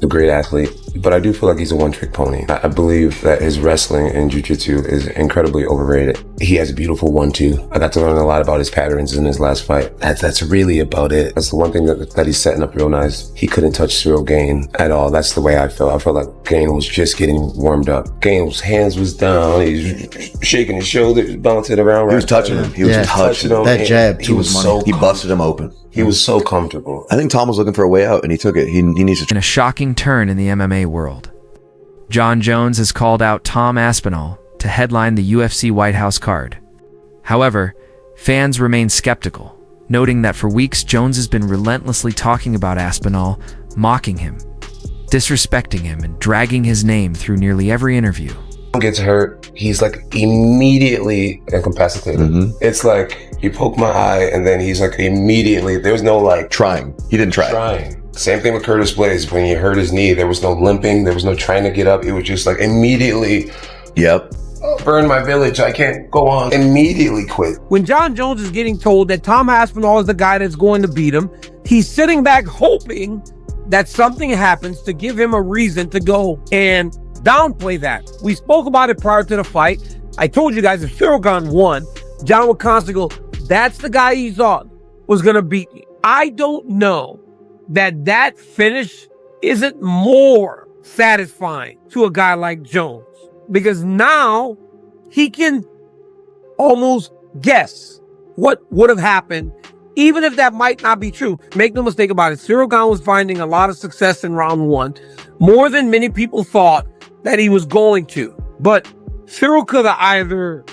a great athlete, but I do feel like he's a one-trick pony. I believe that his wrestling and jiu-jitsu is incredibly overrated. He has a beautiful 1-2. I got to learn a lot about his patterns in his last fight. That's really about it. That's the one thing that he's setting up real nice. He couldn't touch Cyril Gane at all. That's the way I felt. I felt like Gane was just getting warmed up. Gane's hands was down. He was shaking his shoulders, bouncing around. He was touching him. He was touching him. That jab, he was so he busted him open. He was so comfortable. I think Tom was looking for a way out, and he took it. He needs to. In a shocking turn in the MMA world, Jon Jones has called out Tom Aspinall to headline the UFC White House card. However, fans remain skeptical, noting that for weeks Jones has been relentlessly talking about Aspinall, mocking him, disrespecting him, and dragging his name through nearly every interview. Gets hurt, he's like immediately incapacitated. It's like he poked my eye and then he's like immediately, there's no like trying. He didn't try. Same thing with Curtis Blaze. When he hurt his knee, there was no limping, there was no trying to get up. It was just like immediately, burn my village, I can't go on. Immediately quit. When Jon Jones is getting told that Tom Aspinall is the guy that's going to beat him, he's sitting back hoping that something happens to give him a reason to go and downplay that. We spoke about it prior to the fight. I told you guys if Cyril Gane won, John would constantly go, that's the guy he thought was going to beat me. I don't know that finish isn't more satisfying to a guy like Jones, because now he can almost guess what would have happened, even if that might not be true. Make no mistake about it, Cyril Gane was finding a lot of success in round one, more than many people thought that he was going to. But Cyril could have either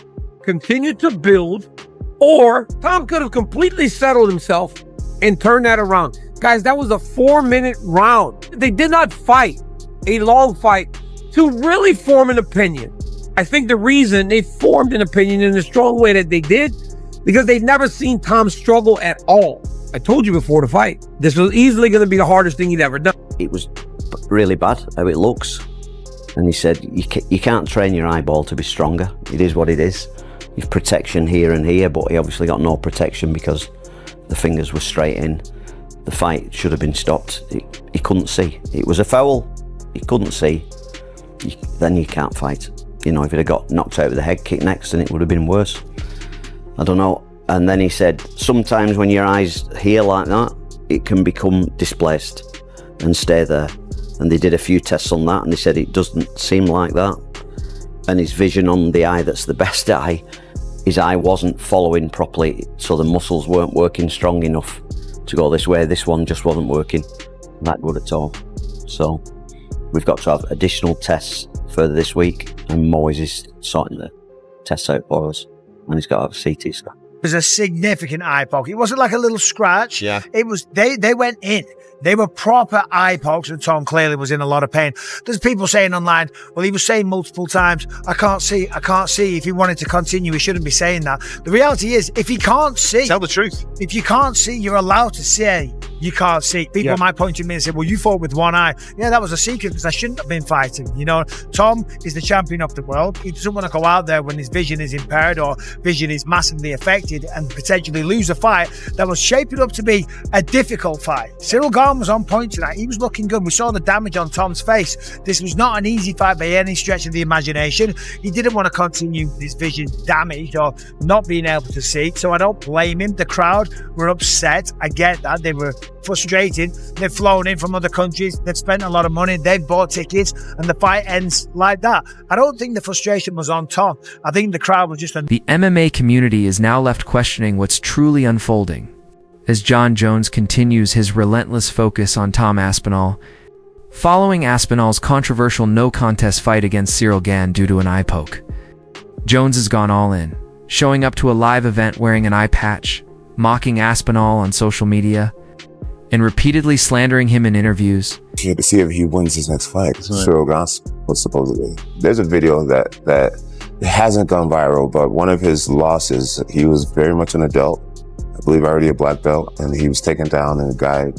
continued to build, or Tom could have completely settled himself and turned that around. Guys, that was a 4-minute round. They did not fight a long fight to really form an opinion. I think the reason they formed an opinion in the strong way that they did, because they'd never seen Tom struggle at all. I told you before the fight, this was easily going to be the hardest thing he'd ever done. It was really bad how it looks. And he said, you can't train your eyeball to be stronger. It is what it is. You've protection here and here, but he obviously got no protection because the fingers were straight in. The fight should have been stopped. He couldn't see. It was a foul. He couldn't see. Then you can't fight. You know, if he'd have got knocked out with a head kick next, then it would have been worse. I don't know. And then he said, sometimes when your eyes here like that, it can become displaced and stay there. And they did a few tests on that, and they said it doesn't seem like that. And his vision on the eye that's the best eye, his eye wasn't following properly, so the muscles weren't working strong enough to go this way. This one just wasn't working that good at all. So we've got to have additional tests further this week, and Moyes is sorting the tests out for us, and he's got to have a CT scan. It was a significant eye poke. It wasn't like a little scratch. Yeah. It was, they went in. They were proper eye pokes, and Tom clearly was in a lot of pain. There's people saying online, well, he was saying multiple times, I can't see. If he wanted to continue, he shouldn't be saying that. The reality is, if he can't see, tell the truth. If you can't see, you're allowed to say you can't see. People might point to me and say, well, you fought with one eye. Yeah, that was a secret because I shouldn't have been fighting. You know, Tom is the champion of the world. He doesn't want to go out there when his vision is impaired or vision is massively affected and potentially lose a fight that was shaping up to be a difficult fight. Cyril Gane was on point tonight. He was looking good. We saw the damage on Tom's face. This was not an easy fight by any stretch of the imagination. He didn't want to continue his vision damaged or not being able to see. So I don't blame him. The crowd were upset. I get that. They were frustrated. They've flown in from other countries. They've spent a lot of money. They've bought tickets, and the fight ends like that. I don't think the frustration was on Tom. I think the crowd was just... The MMA community is now left questioning what's truly unfolding as Jon Jones continues his relentless focus on Tom Aspinall, following Aspinall's controversial no-contest fight against Cyril Gane due to an eye poke. Jones has gone all in, showing up to a live event wearing an eye patch, mocking Aspinall on social media, and repeatedly slandering him in interviews. You have to see if he wins his next fight. Cyril Gane was supposedly. There's a video that hasn't gone viral, but one of his losses, he was very much an adult. I believe already a black belt, and he was taken down and the guy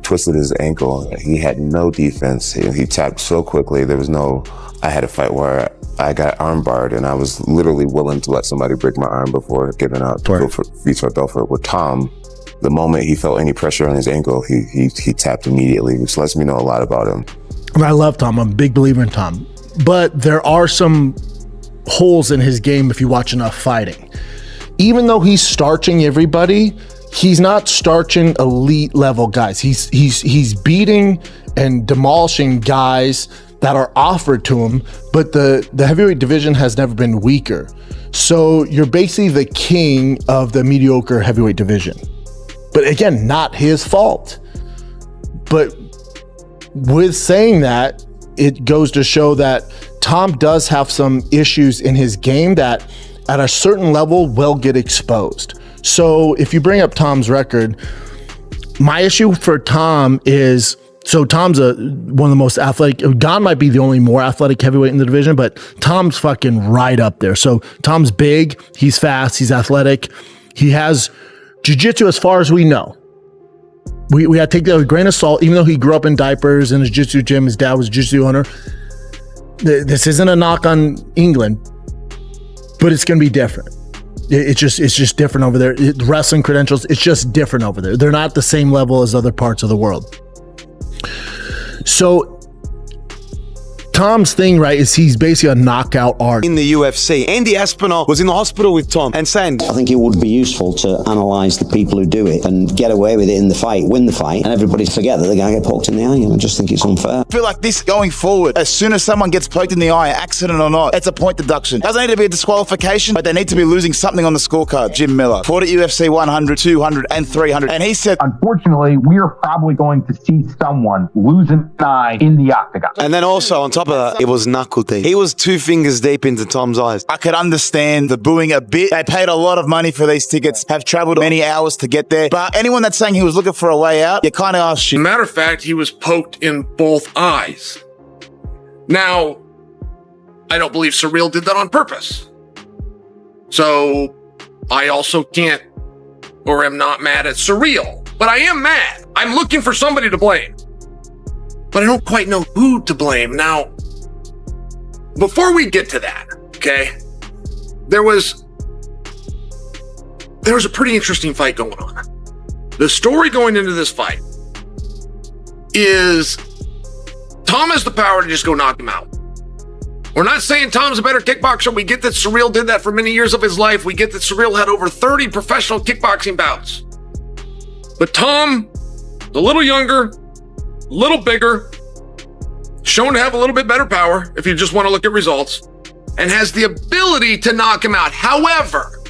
twisted his ankle. He had no defense. He tapped so quickly. There was no, I had a fight where I got arm barred and I was literally willing to let somebody break my arm before giving up. Vitor Belfort with Tom. the moment he felt any pressure on his ankle, he tapped immediately, which lets me know a lot about him. I love Tom. I'm a big believer in Tom. But there are some holes in his game if you watch enough fighting. Even though he's starching everybody, he's not starching elite level guys. He's beating and demolishing guys that are offered to him, but the heavyweight division has never been weaker. So you're basically the king of the mediocre heavyweight division. But again, not his fault. But with saying that, it goes to show that Tom does have some issues in his game that at a certain level will get exposed. So if you bring up Tom's record, my issue for Tom is, so Tom's one of the most athletic. Gon might be the only more athletic heavyweight in the division, but Tom's fucking right up there. So Tom's big, he's fast, he's athletic. He has jiu-jitsu as far as we know. We had to take that with a grain of salt, even though he grew up in diapers in his jiu-jitsu gym. His dad was a jiu-jitsu owner. This isn't a knock on England, but it's going to be different. It's just different over there. Wrestling credentials, it's just different over there. They're not the same level as other parts of the world. So Tom's thing, right, is he's basically a knockout artist. In the UFC, Andy Aspinall was in the hospital with Tom and saying, I think it would be useful to analyse the people who do it and get away with it in the fight, win the fight, and everybody forget that they're going to get poked in the eye. And I just think it's unfair. I feel like this going forward, as soon as someone gets poked in the eye, accident or not, it's a point deduction. Doesn't need to be a disqualification, but they need to be losing something on the scorecard. Jim Miller fought at UFC 100, 200, and 300, and he said, unfortunately, we are probably going to see someone lose an eye in the octagon. And then also on top of that, it was knuckle deep. He was 2 fingers deep into Tom's eyes. I could understand the booing a bit. They paid a lot of money for these tickets, have traveled many hours to get there. But anyone that's saying he was looking for a way out, you kind of ask shit. Matter of fact, he was poked in both eyes. Now, I don't believe Surreal did that on purpose. So I also can't or am not mad at Surreal, but I am mad. I'm looking for somebody to blame, but I don't quite know who to blame. Now, before we get to that, okay, there was a pretty interesting fight going on. The story going into this fight is Tom has the power to just go knock him out. We're not saying Tom's a better kickboxer. We get that Surreal did that for many years of his life. We get that Surreal had over 30 professional kickboxing bouts. But Tom, a little younger, a little bigger, shown to have a little bit better power if you just want to look at results, and has the ability to knock him out. However,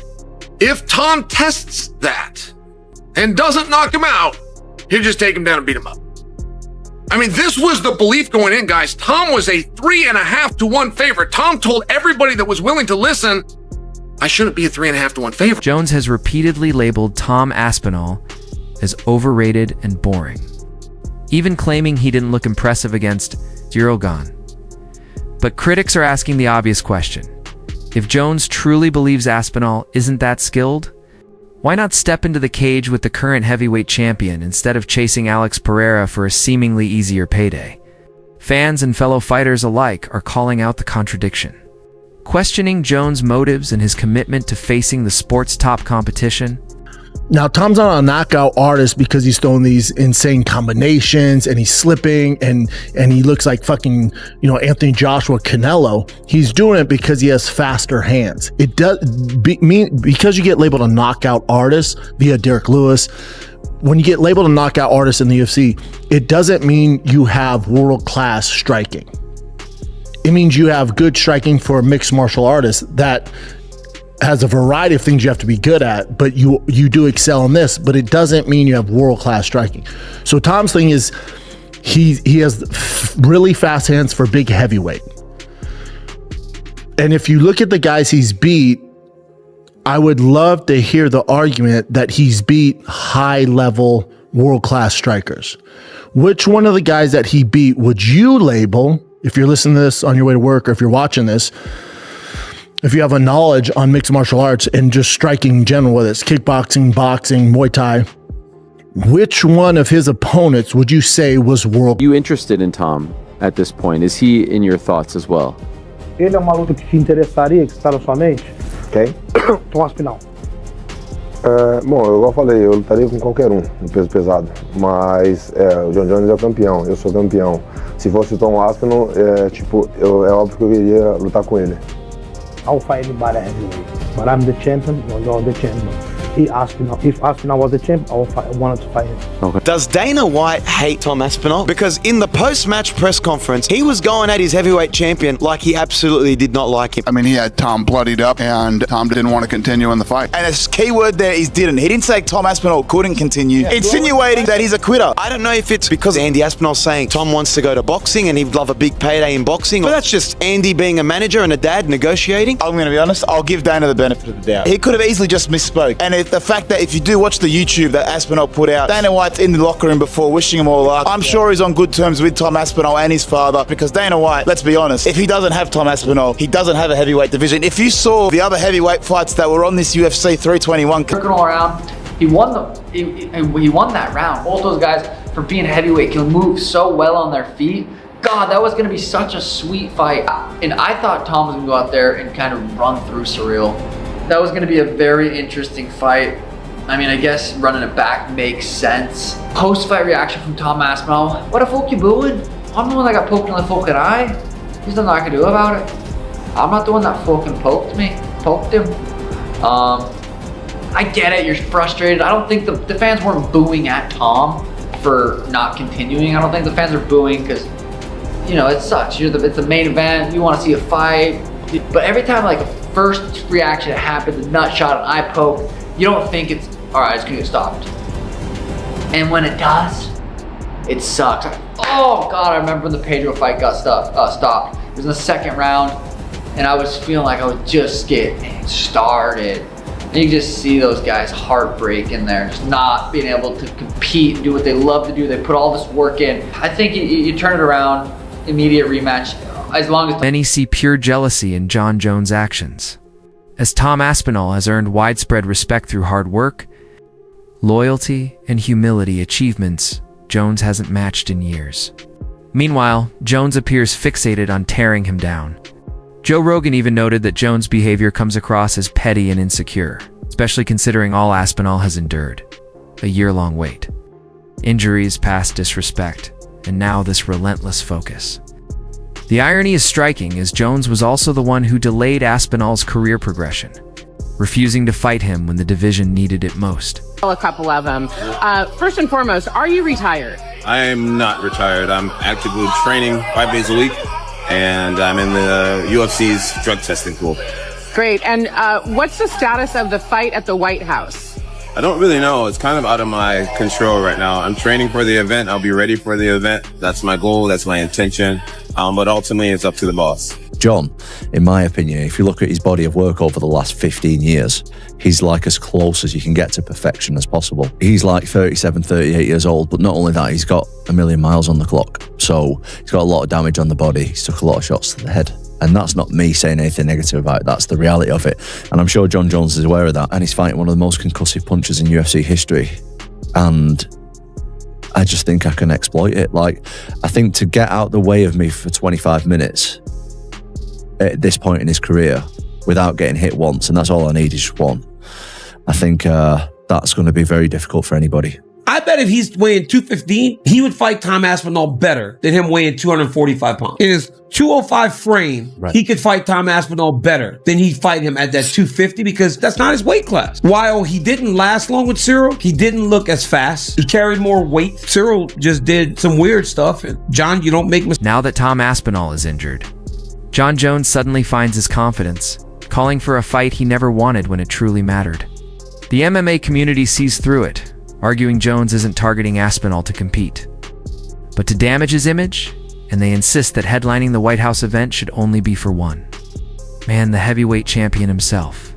if Tom tests that and doesn't knock him out, he'll just take him down and beat him up. I mean, this was the belief going in, guys. Tom was a 3.5 to 1 favorite. Tom told everybody that was willing to listen, I shouldn't be a 3.5 to 1 favorite. Jones has repeatedly labeled Tom Aspinall as overrated and boring, even claiming he didn't look impressive against Rogan. But critics are asking the obvious question. If Jones truly believes Aspinall isn't that skilled, why not step into the cage with the current heavyweight champion instead of chasing Alex Pereira for a seemingly easier payday? Fans and fellow fighters alike are calling out the contradiction, questioning Jones' motives and his commitment to facing the sport's top competition. Now, Tom's not a knockout artist because he's throwing these insane combinations and he's slipping and he looks like fucking, Anthony Joshua Canelo. He's doing it because he has faster hands. It does because you get labeled a knockout artist via Derek Lewis. When you get labeled a knockout artist in the UFC, it doesn't mean you have world-class striking. It means you have good striking for a mixed martial artist that has a variety of things you have to be good at, but you do excel in this, but it doesn't mean you have world-class striking. So Tom's thing is he has really fast hands for big heavyweight. And if you look at the guys he's beat, I would love to hear the argument that he's beat high-level world-class strikers. Which one of the guys that he beat would you label, if you're listening to this on your way to work or if you're watching this, if you have a knowledge on mixed martial arts and just striking in general, whether it's kickboxing, boxing, Muay Thai, which one of his opponents would you say was world? Are you interested in Tom at this point? Is he in your thoughts as well? Ele é uma luta que te interessaria, que está na sua mente? Okay. Tom Aspinall. Bom, igual eu falei, eu lutaria com qualquer um no peso pesado, mas o Jon Jones é o campeão, eu sou campeão. Se fosse o Tom Aspinall, é óbvio que eu iria lutar com ele. I'll fight anybody at heavyweight, but I'm the champion, you're the champion. If Aspinall was the champ, I wanted to fight him. Okay. Does Dana White hate Tom Aspinall? Because in the post-match press conference, he was going at his heavyweight champion like he absolutely did not like him. I mean, he had Tom bloodied up, and Tom didn't want to continue in the fight. And a key word there is didn't. He didn't say Tom Aspinall couldn't continue, insinuating that he's a quitter. I don't know if it's because Andy Aspinall's saying Tom wants to go to boxing and he'd love a big payday in boxing, but that's just Andy being a manager and a dad negotiating. I'm going to be honest, I'll give Dana the benefit of the doubt. He could have easily just misspoke. And the fact that if you do watch the YouTube that Aspinall put out, Dana White's in the locker room before wishing him all luck. I'm sure he's on good terms with Tom Aspinall and his father, because Dana White, let's be honest, if he doesn't have Tom Aspinall, he doesn't have a heavyweight division. If you saw the other heavyweight fights that were on this UFC 321, working all around, he won that round. Both those guys, for being heavyweight, can move so well on their feet. God, that was going to be such a sweet fight. And I thought Tom was going to go out there and kind of run through Surreal. That was going to be a very interesting fight. I mean, I guess running it back makes sense. Post-fight reaction from Tom Aspinall. What the fuck you booing? I'm the one that got poked in the fucking eye. There's nothing I can do about it. I'm not the one that fucking poked him. I get it, you're frustrated. I don't think the fans weren't booing at Tom for not continuing. I don't think the fans are booing because, you know, it sucks. It's the main event, you want to see a fight. But every time like a first reaction happens, a nut shot, an eye poke, you don't think it's, all right, it's gonna get stopped. And when it does, it sucks. Oh God, I remember when the Pedro fight got stopped. It was in the second round, and I was feeling like I would just get started. And you just see those guys heartbreak in there, just not being able to compete and do what they love to do. They put all this work in. I think you turn it around, immediate rematch, as long as... Many see pure jealousy in Jon Jones' actions, as Tom Aspinall has earned widespread respect through hard work, loyalty, and humility, achievements Jones hasn't matched in years. Meanwhile, Jones appears fixated on tearing him down. Joe Rogan even noted that Jones' behavior comes across as petty and insecure, especially considering all Aspinall has endured. A year-long wait. Injuries, past disrespect, and now this relentless focus. The irony is striking, as Jones was also the one who delayed Aspinall's career progression, refusing to fight him when the division needed it most. A couple of them. First and foremost, are you retired? I am not retired. I'm actively training 5 days a week, and I'm in the UFC's drug testing pool. Great. And what's the status of the fight at the White House? I don't really know. It's kind of out of my control right now. I'm training for the event. I'll be ready for the event. That's my goal. That's my intention. But ultimately, it's up to the boss. Jon, in my opinion, if you look at his body of work over the last 15 years, he's like as close as you can get to perfection as possible. He's like 37, 38 years old, but not only that, he's got 1 million miles on the clock. So he's got a lot of damage on the body. He's took a lot of shots to the head. And that's not me saying anything negative about it. That's the reality of it. And I'm sure Jon Jones is aware of that. And he's fighting one of the most concussive punchers in UFC history. And I just think I can exploit it. Like, I think to get out the way of me for 25 minutes at this point in his career without getting hit once, and that's all I need is just one, I think that's going to be very difficult for anybody. I bet if he's weighing 215, he would fight Tom Aspinall better than him weighing 245 pounds. In his 205 frame, he could fight Tom Aspinall better than he'd fight him at that 250 because that's not his weight class. While he didn't last long with Cyril, he didn't look as fast. He carried more weight. Cyril just did some weird stuff. And Jon, you don't make mistakes. Now that Tom Aspinall is injured, Jon Jones suddenly finds his confidence, calling for a fight he never wanted when it truly mattered. The MMA community sees through it, arguing Jones isn't targeting Aspinall to compete, but to damage his image, and they insist that headlining the White House event should only be for one. Man, the heavyweight champion himself